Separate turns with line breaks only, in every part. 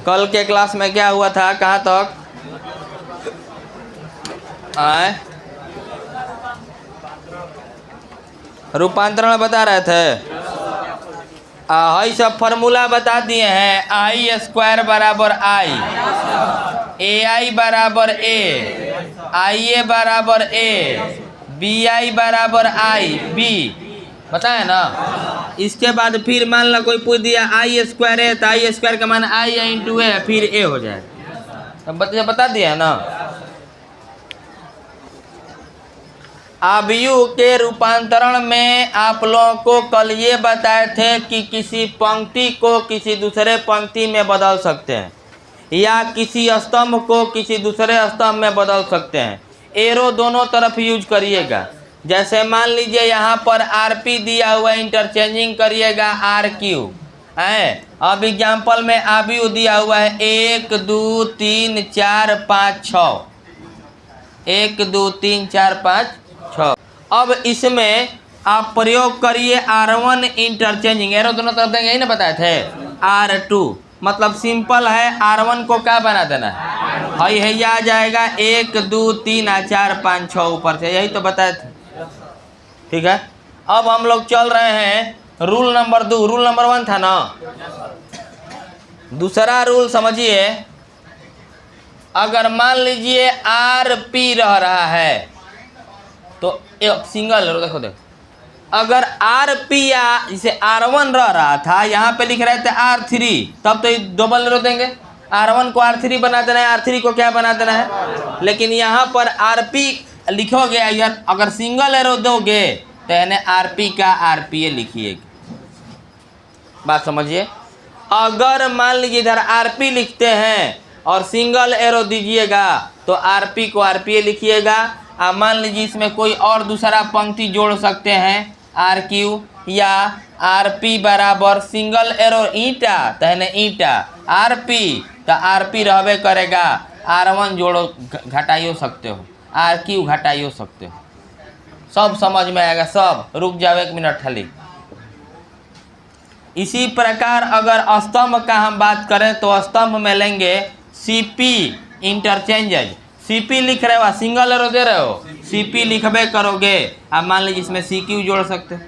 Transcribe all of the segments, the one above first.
कल के क्लास में क्या हुआ था, कहाँ तक आए? रूपांतरण बता रहे थे। हाई सब फॉर्मूला बता दिए हैं। आई स्क्वायर बराबर आई, ए आई बराबर ए, आई ए बराबर ए, बी आई बराबर आई बी, बताया ना। इसके बाद फिर मान लो कोई पूछ दिया आई स्क्वायर है, तो आई स्क्वायर का मान आई इंटू ए, फिर ए हो जाएगा। अब बता दिया ना। अवयव के रूपांतरण में आप लोगों को कल ये बताए थे कि किसी पंक्ति को किसी दूसरे पंक्ति में बदल सकते हैं, या किसी स्तंभ को किसी दूसरे स्तंभ में बदल सकते हैं। एरो दोनों तरफ यूज करिएगा। जैसे मान लीजिए यहाँ पर आरपी दिया हुआ, इंटरचेंजिंग करिएगा आर क्यू है। अब एग्जाम्पल में अवयव दिया हुआ है 1 2 3 4 5 6, 1 2 3 4 5 6। अब इसमें आप प्रयोग करिए R1 इंटरचेंजिंग, एरो दोनों तरफ देंगे, यही ना बताए थे। R2 मतलब सिंपल है, R1 को क्या बना देना है, हाई है, आ जाएगा 1 2 3 4 5 6 ऊपर से, यही तो बताए थे। ठीक है, अब हम लोग चल रहे हैं रूल नंबर 2। रूल नंबर 1 था ना, दूसरा रूल समझिए। अगर मान लीजिए आरपी रह रहा है तो एक सिंगल एरो, देखो अगर आरपी या जैसे R1 रह रहा था, यहाँ पे लिख रहे थे R3, तब तो डबल एरो देंगे। R1 को R3 बना देना है, R3 को क्या बना देना है। लेकिन यहाँ पर आरपी लिखोगे, यार अगर सिंगल एरो दोगे तो यानी आरपी का आरपीए लिखिएगा। बात समझिए। अगर मान लीजिए इधर आरपी लिखते हैं और सिंगल एरो दीजिएगा तो आरपी को आरपीए लिखिएगा। अब मान लीजिए इसमें कोई और दूसरा पंक्ति जोड़ सकते हैं, आर क्यू या आरपी बराबर सिंगल एरो ईटा, तो है ना ईटा, आरपी तो आरपी रहबे करेगा। R1 जोड़ो घटाइयो सकते हो, आर क्यू घटाइयो सकते हो, सब समझ में आएगा सब। रुक जाओ 1 मिनट खाली। इसी प्रकार अगर स्तंभ का हम बात करें तो स्तंभ में लेंगे सीपी इंटरचेंजेज। सीपी लिख रहे हो, सिंगल एरो दे रहे हो, सीपी लिखबे करोगे। अब मान लीजिए इसमें सी क्यू जोड़ सकते हो।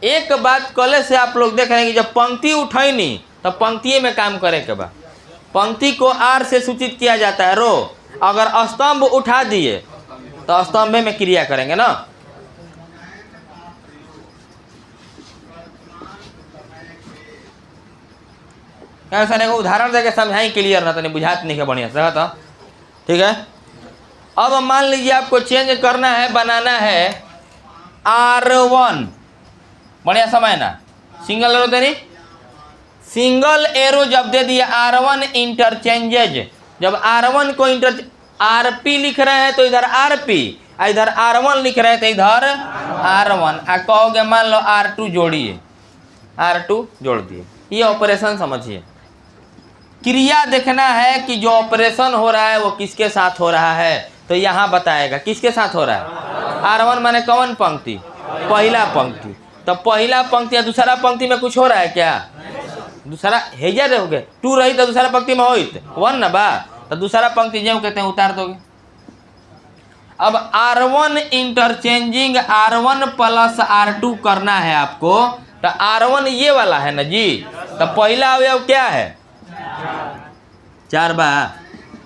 एक बात कल से आप लोग देख रहे हैं कि जब पंक्ति उठाई नहीं तो पंक्ति में काम करे के बाद पंक्ति को आर से सूचित किया जाता है, रो। अगर स्तंभ उठा दिए तो स्तंभ में क्रिया करेंगे ना। ऐसा नहीं उदाहरण देके समझाई क्लियर ना, तो नहीं बुझात नहीं है बढ़िया से था। ठीक है, अब मान लीजिए आपको चेंज करना है, बनाना है R1, बढ़िया समय ना, सिंगल एरो देनी। सिंगल एरो जब दे दिया R1 इंटरचेंजेज, जब R1 को आरपी लिख रहे हैं तो इधर आरपी, इधर R1 लिख रहे हैं तो इधर R1। कहोगे मान लो R2 जोड़िए, R2 जोड़ दिए। ये ऑपरेशन समझिए। क्रिया देखना है कि जो ऑपरेशन हो रहा है वो किसके साथ हो रहा है, तो यहाँ बताएगा किसके साथ हो रहा है। R1 माने कौन पंक्ति, पहला पंक्ति। तो पहला पंक्ति या दूसरा पंक्ति में कुछ हो रहा है क्या, दूसरा हेजा रहोगे। 2 रही तो दूसरा पंक्ति में होइत 1 ना बा, तो दूसरा पंक्ति जो कहते हैं उतार दोगे। अब R1 interchanging R1 plus R2 करना है आपको, तो R1 ये वाला है ना जी, तो पहला अवयव क्या है, 4 बा,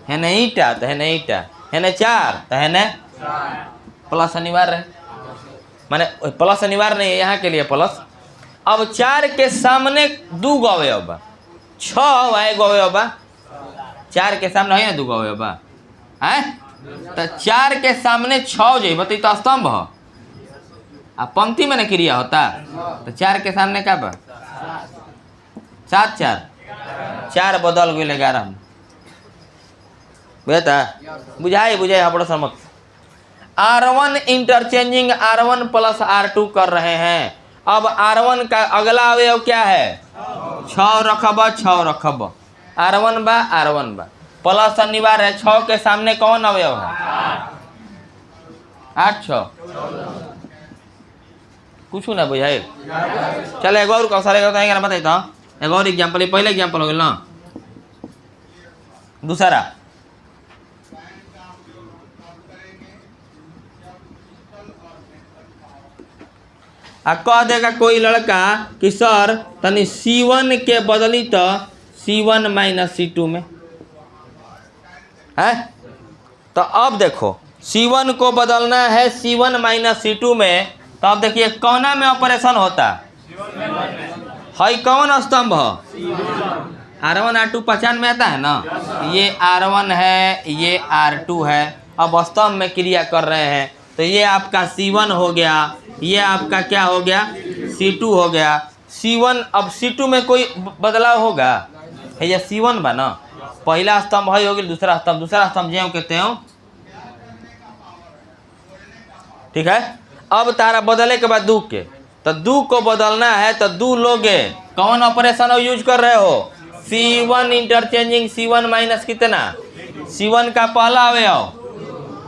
है ना ईटा, तो है ना ईटा, है ना 4, तो है ना प्लस अनिवार्य है, माने प्लस अनिवार्य नहीं है यहाँ के लिए प्लस। अब 4 के सामने 2 गो अवयव बा, 6 1 गो अवयव बा, 4 के सामने है ना 2 गो अवयव बा, है तो 4 के सामने 6 जो बताइए तो स्तंभ हो। अब पंक्ति में ना क्रिया होता, तो 4 के सामने क्या बा, 7 4 बदल गए 11 में, बुझता बुझाई बड़ा समझ। R1 interchanging R1 plus R2 कर रहे हैं। अब R1 का अगला अवयव क्या है, 6 रखब, 6 रखब, R1 बा प्लस अनिवार्य है। 6 के सामने कौन अवयव है, 8 6, कुछ ना बुझाए। चल एगो और कौशल बताएंगे ना, बताइए तो एगो और एग्जाम्पल, पहले एग्जाम्पल हो गया ना। दूसरा कह देगा कोई लड़का कि सर तनी C1 के बदली तो C1 माइनस C2 में है। तो अब देखो C1 को बदलना है C1 माइनस C2 में, तो अब देखिए कौना में ऑपरेशन होता है, कौन स्तंभ है R1 R2 पहचान में आता है ना, ये R1 है ये R2 है, अब स्तंभ में क्रिया कर रहे हैं, तो ये आपका C1 हो गया, ये आपका क्या हो गया C2 हो गया। C1 अब C2 में कोई बदलाव होगा है, ये C1 बना पहला स्तंभ है हो गया, दूसरा स्तंभ ज्यों के त्यों, ठीक है। अब तारा बदले के बाद दू के, तो दू को बदलना है तो दू लोगे कौन ऑपरेशन यूज कर रहे हो, C1 इंटरचेंजिंग C1 माइनस कितना, C1 का पहला अवयव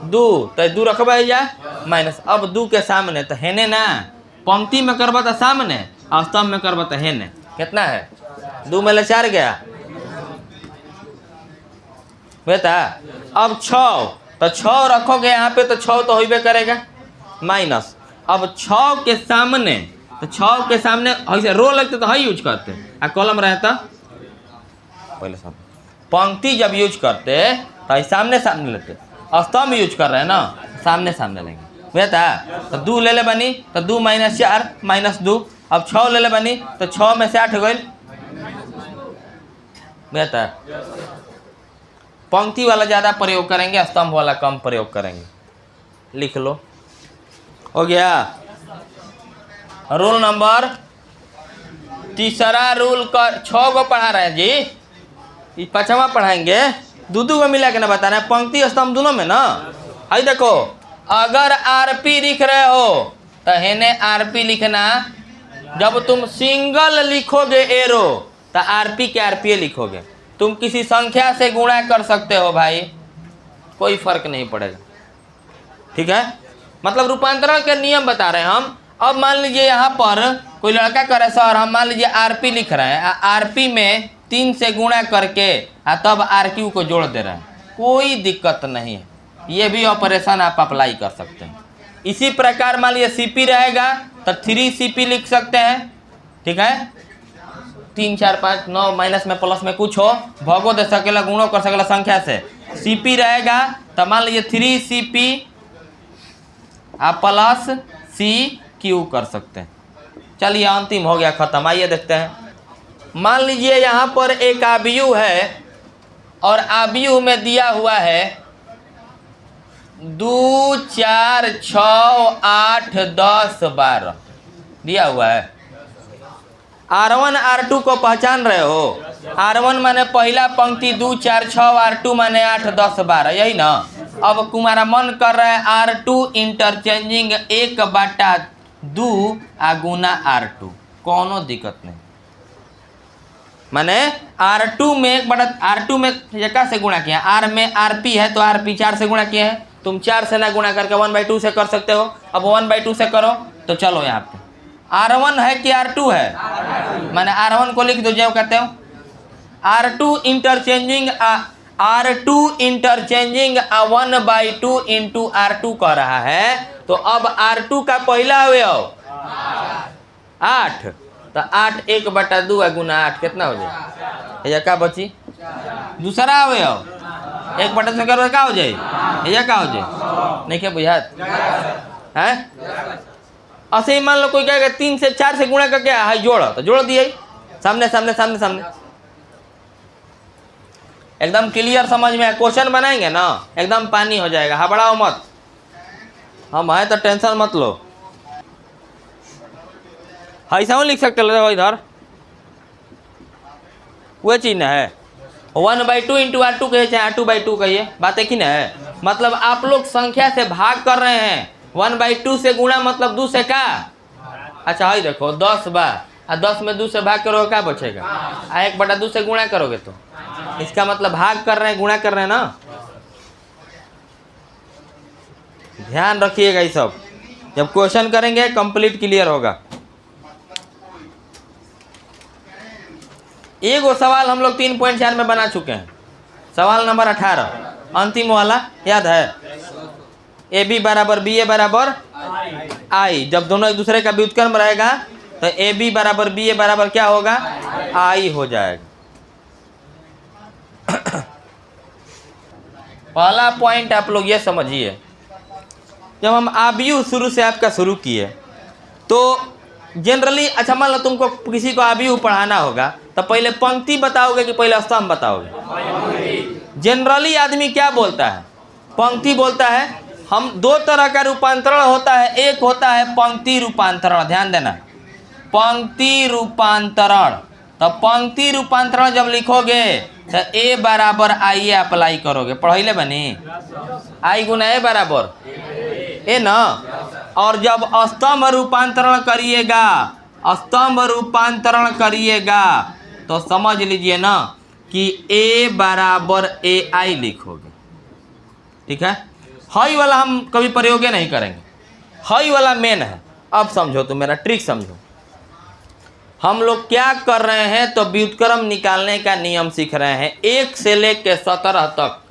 दू, तो दू रखबे जा माइनस, अब दू के सामने तो हेने ना, पंक्ति में करबा तो सामने, स्तंभ में करबा तो हेने, कितना है 2 में ले 4 गया बेटा। अब 6, तो 6 रखोगे यहाँ पे तो 6 तो होइबे करेगा माइनस, अब 6 के सामने, तो 6 के सामने ऐसे रो लगते तो है यूज करते, आ कॉलम रहता पहले सामने, पंक्ति जब यूज करते तो सामने सामने लेते, स्तंभ यूज कर रहे हैं ना सामने सामने लेंगे बेटा। तो 2 ले ले बनी तो 2 माइनस 4 माइनस 2, अब 6 ले ले बनी तो 6 में से 8 हो गई बेटा। पंक्ति वाला ज़्यादा प्रयोग करेंगे, स्तंभ वाला कम प्रयोग करेंगे, लिख लो हो गया। रूल नंबर तीसरा, रूल का 6 को पढ़ा रहे हैं जी, ये 5वां पढ़ाएंगे, दो को मिला के ना बता रहे हैं, पंक्ति स्तंभ दोनों में ना। आई देखो अगर RP लिख रहे हो तो हेने RP लिखना, जब तुम सिंगल लिखोगे एरो तो RP के RPA लिखोगे, तुम किसी संख्या से गुणा कर सकते हो भाई, कोई फर्क नहीं पड़ेगा, ठीक है। मतलब रूपांतरण के नियम बता रहे हैं हम। अब मान लीजिए यहाँ पर कोई लड़का करे सर हम मान लीजिए RP लिख रहे हैं, RP में 3 से गुणा करके तब RQ को जोड़ दे रहे हैं, कोई दिक्कत नहीं है, ये भी ऑपरेशन आप अप्लाई कर सकते हैं। इसी प्रकार मान लीजिए CP रहेगा तो 3CP लिख सकते हैं, ठीक है। 3 4 5 9 माइनस में प्लस में कुछ हो, भगो दे सकेला, गुणों कर सकेला संख्या से। CP रहेगा तो मान लीजिए 3CP आप प्लस CQ कर सकते हैं। चलिए अंतिम हो गया, खत्म। आइए देखते हैं, मान लीजिए यहाँ पर एक आव्यूह है और आव्यूह में दिया हुआ है 2 4 6 8 10 12 दिया हुआ है। R1 R2 को पहचान रहे हो, R1 माने पहला पंक्ति 2 4 6, R2 माने 8 10 12, यही ना। अब तुम्हारा मन कर रहा है R2 इंटरचेंजिंग 1/2 गुना R2, कोनो दिक्कत नहीं, माने R2 में 1/R2 में का से गुणा किया, R में RP है तो RP 4 से गुणा किया है, तुम 4 से ना गुणा करके 1/2 से कर सकते हो। अब 1/2 से करो तो चलो यहाँ पे R1 है कि R2 है, माने R1 को लिख दो जो कहते हो R2 इंटरचेंजिंग 1/2 इंटू R2 कह रहा है। तो अब R2 का पहला अवयव 8, तो 8 1/2 गुना 8 कितना हो जाए, ये क्या बची, दूसरा अवयव 1/2 से करो क्या हो जाए, ये क्या हो जाए, नहीं क्या बुझात है। ऐसे ही मान लो कोई कहेगा 3 से 4 से गुणा करके है जोड़, तो जोड़ दिए सामने सामने सामने सामने, एकदम क्लियर समझ में है। क्वेश्चन बनाएंगे ना एकदम पानी हो जाएगा, हबड़ाओ मत, हम है तो टेंशन मत लो। ऐसा लिख सकते हो इधर, वह चीज ना है 1/2 इंटू R2 कहिए चाहे R2/2 कहिए, बात एक ही ना है। मतलब आप लोग संख्या से भाग कर रहे हैं, 1/2 से गुणा मतलब 2 से का, अच्छा है देखो 10 बा, 10 में 2 से भाग करोगे क्या बचेगा, 1/2 से गुणा करोगे तो इसका मतलब भाग कर रहे हैं, गुणा कर रहे हैं ना। ध्यान रखिएगा ये सब, जब क्वेश्चन करेंगे कंप्लीट क्लियर होगा। एगो सवाल हम लोग 3.4 में बना चुके हैं, सवाल नंबर 18 अंतिम वाला याद है, ए बी बराबर बी ए बराबर आई। जब दोनों एक दूसरे का व्युत्क्रम रहेगा तो ए बी बराबर बी ए बराबर क्या होगा, आई हो जाएगा। पहला पॉइंट आप लोग ये समझिए, जब हम आबयू शुरू से आपका शुरू किए तो जनरली, अच्छा मान लो तुमको किसी को आबयू पढ़ाना होगा तो पहले पंक्ति बताओगे कि पहले स्तंभ बताओगे? जनरली आदमी क्या बोलता है, पंक्ति बोलता है। हम दो तरह का रूपांतरण होता है, एक होता है पंक्ति रूपांतरण, ध्यान देना, पंक्ति रूपांतरण। तो पंक्ति रूपांतरण जब लिखोगे तो ए बराबर आई अप्लाई करोगे, पढ़ैले बनी, आई गुना ए बराबर ए ना। और जब स्तंभ रूपांतरण करिएगा, स्तंभ रूपांतरण करिएगा तो समझ लीजिए ना कि ए बराबर ए आई लिखोगे, ठीक है। हई वाला हम कभी प्रयोग नहीं करेंगे, हई वाला मेन है। अब समझो, तो मेरा ट्रिक समझो। हम लोग क्या कर रहे हैं, तो व्युत्क्रम निकालने का नियम सीख रहे हैं। 1 से लेकर 17 तक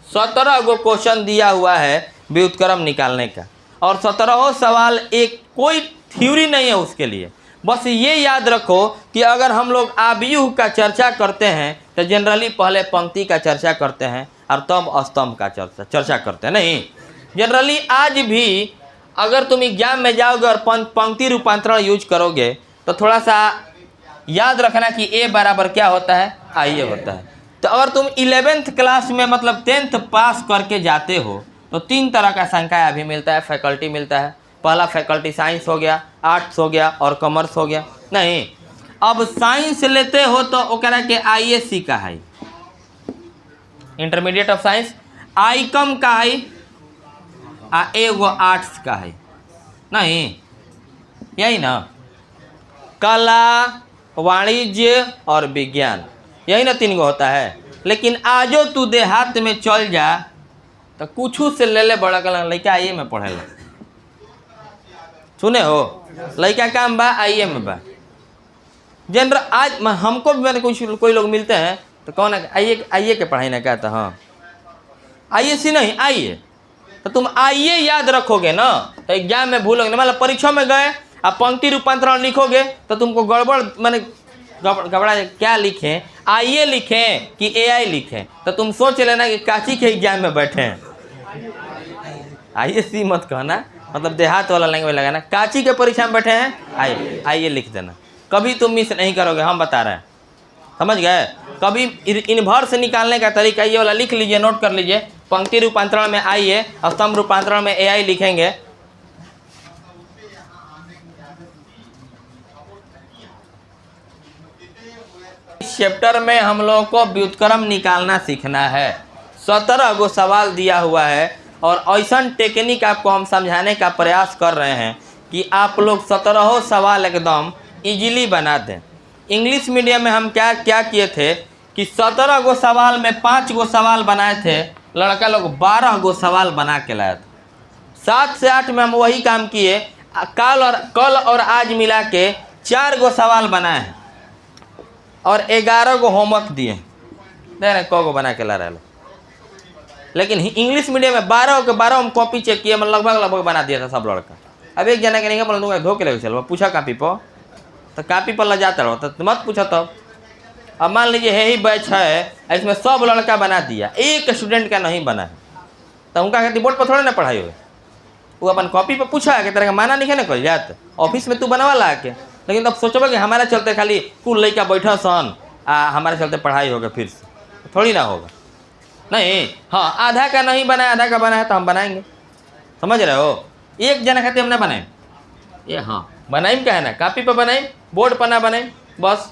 17 गो क्वेश्चन दिया हुआ है व्युत्क्रम निकालने का, और 17 सवाल, एक कोई थ्योरी नहीं है उसके लिए। बस ये याद रखो कि अगर हम लोग आबयू का चर्चा करते हैं तो जनरली पहले पंक्ति का चर्चा करते हैं और तब स्तंभ का चर्चा करते हैं। नहीं, जनरली आज भी अगर तुम एग्जाम में जाओगे और पंक्ति रूपांतरण यूज करोगे तो थोड़ा सा याद रखना कि ए बराबर क्या होता है, आई ए होता है। तो अगर तुम 11th क्लास में मतलब 10th पास करके जाते हो तो 3 तरह का संकाय अभी मिलता है, फैकल्टी मिलता है। पहला फैकल्टी साइंस हो गया, आर्ट्स हो गया और कॉमर्स हो गया। नहीं, अब साइंस लेते हो तो ओकरा के ISC का है, इंटरमीडिएट ऑफ साइंस, आईकम का है, एगो आर्ट्स का है। नहीं, यही ना, कला, वाणिज्य और विज्ञान, यही ना 3 गो होता है। लेकिन आजो तू देहात में चल जा तो कुछ से ले ले, बड़ा कला लड़का आइए में पढ़ेला, सुने हो, लड़का काम बा आइए में बा। जनरल आज हमको भी मैंने कोई लोग मिलते हैं तो कौन है, आइए के पढ़ाई ना कहता, हाँ ISC नहीं आइए। तो तुम आइए याद रखोगे ना तो एग्जाम में भूलोगे ना। मतलब परीक्षा में गए आप पंक्ति रूपांतरण लिखोगे तो तुमको गड़बड़, मैंने घबरा क्या लिखें, आइए लिखें कि AI लिखें, तो तुम सोच लेना कि काची के एग्जाम में बैठे हैं। ISC मत कहना, मतलब देहात वाला लैंग्वेज लगाना। काची के परीक्षा में बैठे हैं, आइए लिख देना, कभी तुम मिस नहीं करोगे, हम बता रहे हैं, समझ गए। कभी इन्वर्स निकालने का तरीका ये वाला लिख लीजिए, नोट कर लीजिए। पंक्ति रूपांतरण में आइए, स्तंभ रूपांतरण में AI लिखेंगे। इस चैप्टर में हम लोगों को व्युत्क्रम निकालना सीखना है। 17 गो सवाल दिया हुआ है और ऐसा टेक्निक आपको हम समझाने का प्रयास कर रहे हैं कि आप लोग 17 सवाल एकदम इजीली बना दें। इंग्लिश मीडियम में हम क्या किए थे कि 17 गो सवाल में 5 गो सवाल बनाए थे, लड़का लोग 12 गो सवाल बना के लाए थे। 7 से 8 में हम वही काम किए, कल और आज मिला के 4 गो सवाल बनाए हैं और 11 गो होमवर्क दिए। दे रहे को बना के ला रहे। लेकिन इंग्लिश मीडियम में 12 के 12 हम कॉपी चेक किए, मैं लगभग बना दिया था सब लड़का। अब एक जना के नहीं बोल दूंगा, धो के लेके चलो, पूछा कापी पर, तो कापी पर ला जाता रहो तो मत पूछा। तब अब मान लीजिए यही बैच है, इसमें सब लड़का बना दिया, एक स्टूडेंट का नहीं बना है, तो उनका कहती बोर्ड पर थोड़े ना पढ़ाई हुए, वो अपन कॉपी पर पूछा कि तेरे का माना नहीं है ना कल जात ऑफिस में तू बनवा ला के। लेकिन तब सोचो कि हमारे चलते खाली कुल लड़का बैठा सन हमारे चलते पढ़ाई होगा, फिर से थोड़ी ना होगा। नहीं, हाँ आधा का नहीं बनाया, आधा का बनाया तो हम बनाएंगे, समझ रहे हो। एक जना खाते हमने बनाए ये, हाँ बनाई क्या है ना, कापी पर बनाई, बोर्ड पर ना बनाई। बस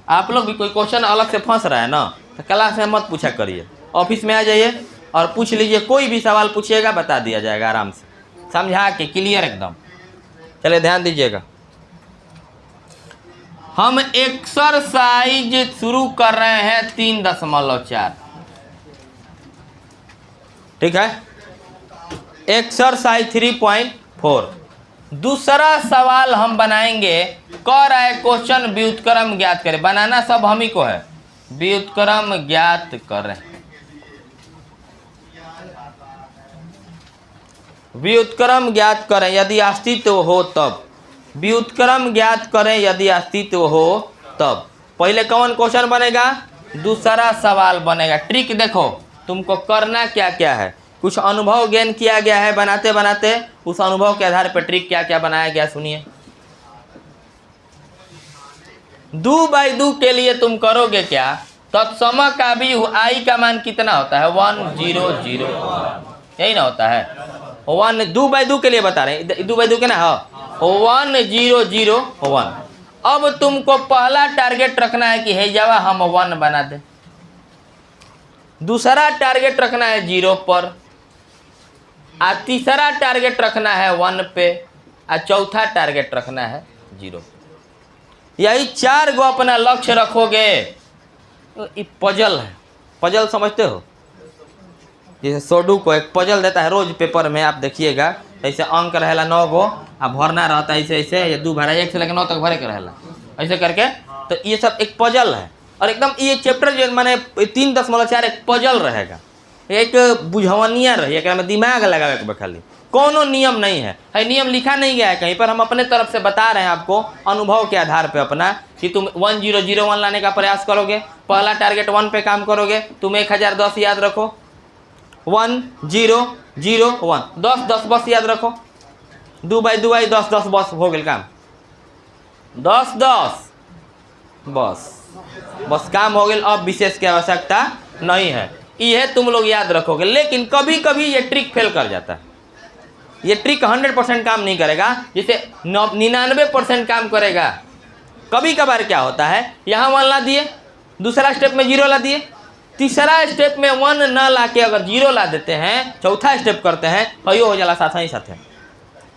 आप लोग भी कोई क्वेश्चन अलग से फंस रहा है ना तो क्लास में मत पूछा करिए, ऑफिस में आ जाइए और पूछ लीजिए, कोई भी सवाल पूछिएगा बता दिया जाएगा आराम से, समझा के क्लियर एकदम। चलिए ध्यान दीजिएगा, हम एक्सरसाइज शुरू कर रहे हैं 3.4, ठीक है। एक्सरसाइज 3.4 दूसरा सवाल हम बनाएंगे, कह रहा है क्वेश्चन व्युत्क्रम ज्ञात करें। बनाना सब हम ही को है, व्युत्क्रम ज्ञात करें। व्युत्क्रम ज्ञात करें यदि अस्तित्व हो तब। व्युत्क्रम ज्ञात करें यदि अस्तित्व हो तब। पहले कौन क्वेश्चन बनेगा? दूसरा सवाल बनेगा। ट्रिक देखो, तुमको करना क्या क्या है। कुछ अनुभव गेन किया गया है बनाते बनाते, उस अनुभव के आधार पर ट्रिक क्या क्या बनाया गया सुनिए। 2/2 के लिए तुम करोगे क्या? तत्समकावी आई का मान कितना होता है? 1 0 0, यही ना होता है। 1 2/2 के लिए बता रहे हैं, 2/2 के ना हो 1 0 0 1। अब तुमको पहला टारगेट रखना है कि हेजावा हम 1 बना दे, दूसरा टारगेट रखना है 0 पर, आ तीसरा टारगेट रखना है 1 पे, आ चौथा टारगेट रखना है 0। यही 4 गो अपना लक्ष्य रखोगे तो ये पजल है। पजल समझते हो? जैसे सोडू को एक पजल देता है रोज पेपर में, आप देखिएगा ऐसे अंक रहेला 9 गो, आप भरना रहता है ऐसे ऐसे, ये 2 भरा 1 से लेकर 9 तक भरे के रहेला ऐसे करके। तो ये सब एक पजल है, और एकदम ये चैप्टर जो माने 3.4 एक पजल रहेगा, एक बुझवनिया रही, एक में दिमाग लगावे के खाली, कोनो नियम नहीं है। नियम लिखा नहीं गया है कहीं पर, हम अपने तरफ से बता रहे हैं आपको अनुभव के आधार पे अपना, कि तुम 1 0 0 1 लाने का प्रयास करोगे, पहला टारगेट 1 पे काम करोगे, तुम 1010 याद रखो, 1 0 0 1 10 10 बस याद रखो, 2/2 10 10 बस हो गया काम, 10 10 बस काम हो गया। अब विशेष की आवश्यकता नहीं है, ये तुम लोग याद रखोगे। लेकिन कभी कभी ये ट्रिक फेल कर जाता है, ये ट्रिक 100% काम नहीं करेगा, जैसे 99% काम करेगा। कभी कभार क्या होता है, यहाँ 1 ला दिए, दूसरा स्टेप में 0 ला दिए, तीसरा स्टेप में 1 न ला के अगर 0 ला देते हैं, चौथा स्टेप करते हैं, हयो हो जाला साथ ही साथ।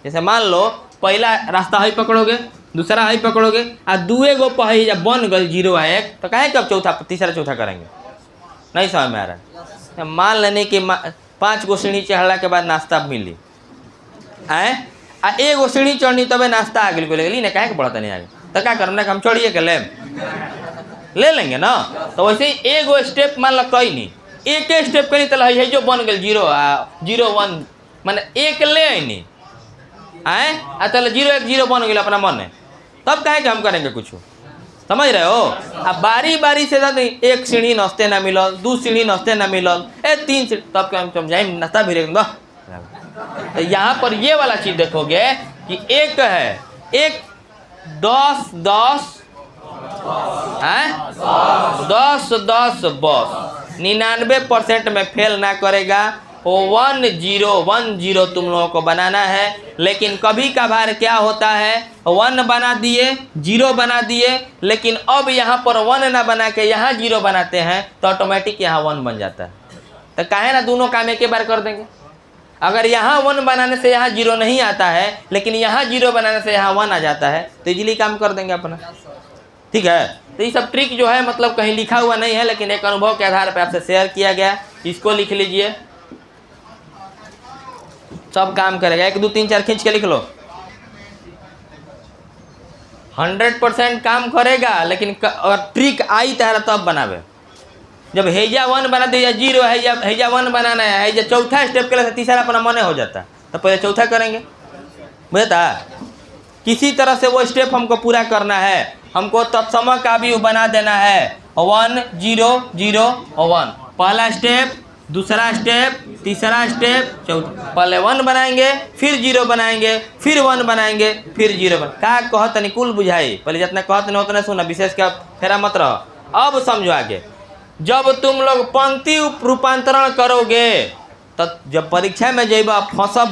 जैसे मान लो पहला रास्ता हई पकड़ोगे, दूसरा हई पकड़ोगे, आ 2 गो पही जब बन गई 0 आ 1, तो कहें कब चौथा तीसरा चौथा करेंगे? नहीं समझ में आ रहा है। मान लेने कि 5 गो सीढ़ी चढ़ला के बाद नाश्ता मिली आए, आ 1 गो सीढ़ी चढ़नी तबे नाश्ता आ गई ना, कहे के बढ़ता नहीं आगे, तो क्या करना, हम चढ़िए के ले लेंगे ना। तो वैसे ही 1 गो स्टेप मान लो कहीं नहीं, एक स्टेप कहीं तो है जो बन गए 0 0 1, माने 1 ले नहीं आए, आ चल 0 1 0 बन गए अपना मन है, तब कहे कि हम करेंगे कुछ, समझ रहे हो? अब बारी बारी से नहीं, 1 सीढ़ी नाश्ते ना मिलल, 2 सीढ़ी नाश्ते ना मिलल, 3 सीढ़ी, तब क्या हम समझाएं नाश्ता भी रहेगा। तो यहाँ पर ये वाला चीज देखोगे कि एक है, 1 10 10 10 10 बस 99% में फेल ना करेगा। वो 1 0 1 0 तुम लोगों को बनाना है। लेकिन कभी कभार क्या होता है, 1 बना दिए 0 बना दिए, लेकिन अब यहाँ पर 1 ना बना के यहाँ 0 बनाते हैं तो ऑटोमेटिक यहाँ 1 बन जाता है। तो काहे ना दोनों काम एक ही बार कर देंगे। अगर यहाँ 1 बनाने से यहाँ 0 नहीं आता है, लेकिन यहाँ 0 बनाने से यहाँ 1 आ जाता है, तो इजीली काम कर देंगे अपना। ठीक है, तो ये सब ट्रिक जो है मतलब कहीं लिखा हुआ नहीं है, लेकिन एक अनुभव के आधार पर आपसे शेयर किया गया, इसको लिख लीजिए, सब काम करेगा। 1 2 3 4 खींच के लिख लो। 100% काम करेगा, लेकिन ट्रिक आई तारा तब बनावे। जब हेजा 1 बना दिया 0 हेजा 1 बनाना है, हेजा चौथा स्टेप के लिए तीसरा अपना मने हो जाता है, तो पहले चौथा करेंगे, बुझता? किसी तरह से वो स्टेप हमको पूरा करना है, हमको तत्सम का भी बना देना है। 1 0 0 1 पहला स्टेप, दूसरा स्टेप, तीसरा स्टेप, चौथा। पहले 1 बनाएंगे, फिर 0 बनाएंगे, फिर 1 बनाएंगे, फिर 0 बना। का कहत निकुल बुझाई, पहले जितना कहत नहीं उतना सुना, विशेष का फेरा मत रहो। अब समझो आगे, जब तुम लोग पंक्ति रूपांतरण करोगे तो जब परीक्षा में जब फंसब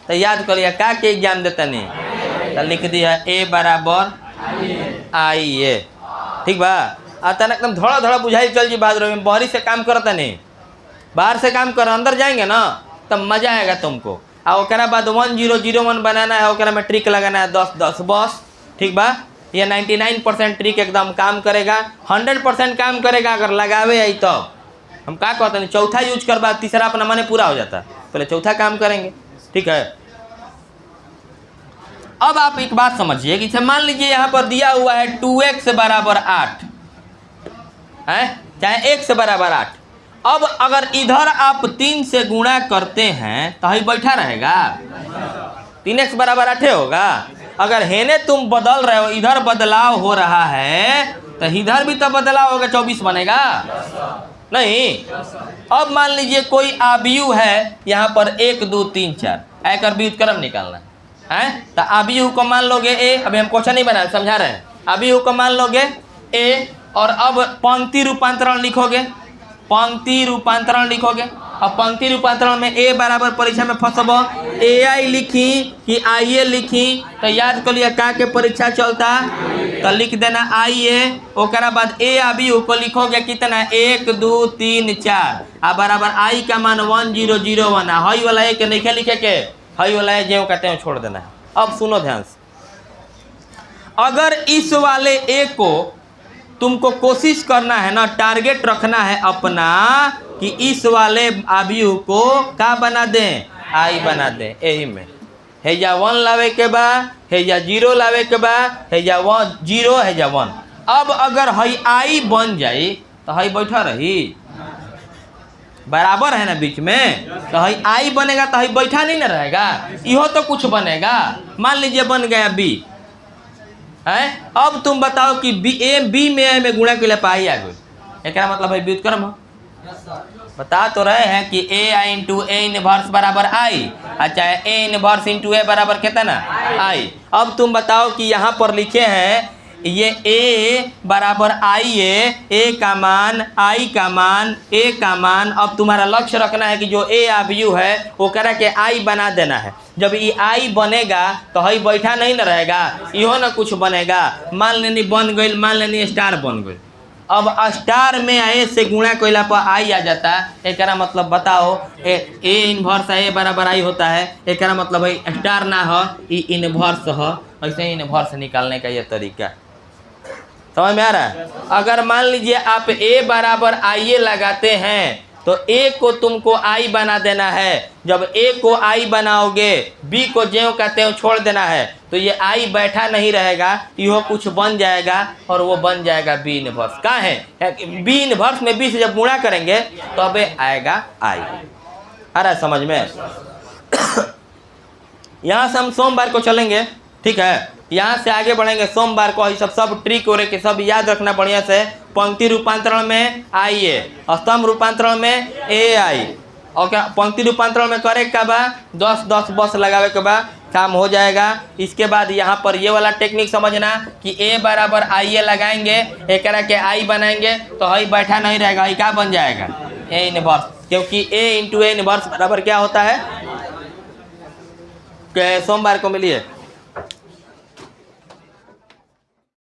तो याद करिए का के एग्जाम देता नहीं, तो लिख दिया A बराबर IA। ठीक बा? आता एकदम धड़ा धड़ा बुझाई चल जी, बाद में बहरी से काम करता नहीं, बाहर से काम कर, अंदर जाएंगे ना तब मजा आएगा तुमको। और ओकरा बाद 1 0 0 1 बनाना है, ओकरा में ट्रिक लगाना है 10 10 बस। ठीक बा? ये 99% ट्रिक एकदम काम करेगा, 100% काम करेगा अगर लगावे आई तब। हम क्या कहते हैं, चौथा यूज कर बाद तीसरा अपना मने पूरा हो जाता है, पहले चौथा काम करेंगे। ठीक है, अब आप एक बात समझिए कि मान लीजिए यहाँ पर दिया हुआ है 2x बराबर 8 है, चाहे x बराबर 8। अब अगर इधर आप 3 से गुणा करते हैं तो ही बैठा रहेगा, 3x बराबर 8 होगा। अगर हेने तुम बदल रहे हो, इधर बदलाव हो रहा है तो इधर भी तो बदलाव होगा, 24 बनेगा नहीं। अब मान लीजिए कोई आव्यूह है यहाँ पर 1 2 3 4, आकर व्युत्क्रम निकालना है तो आव्यूह को मान लोगे a, अभी हम क्वेश्चन नहीं बना समझा रहे हैं। आव्यूह को मान लोगे a और अब पंक्ति रूपांतरण लिखोगे, पंक्ति रूपांतरण लिखोगे। अब पंक्ति रूपांतरण में a बराबर परीक्षा में फंसब ai लिखी कि ia लिखी तो याद कर लिया का के परीक्षा चलता तो लिख देना ia। ओकरा बाद a आव्यूह को लिखोगे कितना 1 2 3 4 आ बराबर i का मान 1 0 0 1 हई वाला a के नहीं लिखे के, हई वाला a जो कहते हैं छोड़ देना है। अब सुनो ध्यान से, अगर इस वाले a को तुमको कोशिश करना है ना, टारगेट रखना है अपना कि इस वाले आव्यूह को क्या बना दें, आई बना दें। यही में है या 1 लावे के बा, है या 0 लावे के बा, है या 1 0 है या 1। अब अगर हई आई बन जाई तो हई बैठा रही, बराबर है ना बीच में, तो हई आई बनेगा तो हई बैठा नहीं ना रहेगा, इहो तो कुछ बनेगा। मान लीजिए बन गया बी है। अब तुम बताओ कि बी में गुणा के लिए पाई आ गई, क्या मतलब है व्युत्क्रम हो। बता तो रहे हैं कि ए आई इंटू ए इनवर्स बराबर आई, अच्छा ए इनवर्स इंटू ए बराबर कितना आई। अब तुम बताओ कि यहाँ पर लिखे हैं ये ए बराबर आई है, ए का मान आई का मान ए का मान। अब तुम्हारा लक्ष्य रखना है कि जो ए आव्यूह है वो करा के आई बना देना है। जब ये आई बनेगा तो हई बैठा नहीं न रहेगा, इहो ना कुछ बनेगा। मान लेनी बन गई, मान लेनी स्टार बन गई। अब स्टार में ए से गुणा कोयला पर आई आ जाता है, एक मतलब बताओ ए इनवर्स ए बराबर आई होता है, एक मतलब है स्टार ना हो ई इनवर्स हो। ऐसे इनवर्स निकालने का ये तरीका समझ में आ रहा है। अगर मान लीजिए आप a बराबर आई लगाते हैं तो a को तुमको i बना देना है। जब a को i बनाओगे b को ज्यों का त्यों छोड़ देना है तो ये i बैठा नहीं रहेगा, यो कुछ बन जाएगा और वो बन जाएगा b इनवर्स। का है b इनवर्स में b से जब गुणा करेंगे तो अब आएगा i। आ रहा है समझ में। यहाँ से हम सोमवार को चलेंगे, ठीक है। यहाँ से आगे बढ़ेंगे सोमवार को, सब ट्रिक हो रहे कि सब याद रखना बढ़िया से। पंक्ति रूपांतरण में आई ए, स्तंभ रूपांतरण में ए आई, और क्या पंक्ति रूपांतरण में करे का बा 10 10 बस लगावे के बा, काम हो जाएगा। इसके बाद यहाँ पर ये वाला टेक्निक समझना कि ए बराबर आई ए लगाएंगे, एक के आई बनाएंगे तो हई बैठा नहीं रहेगा, हई क्या बन जाएगा ए इनवर्स, क्योंकि ए इंटू ए इनवर्स बराबर क्या होता है। सोमवार को मिलिए।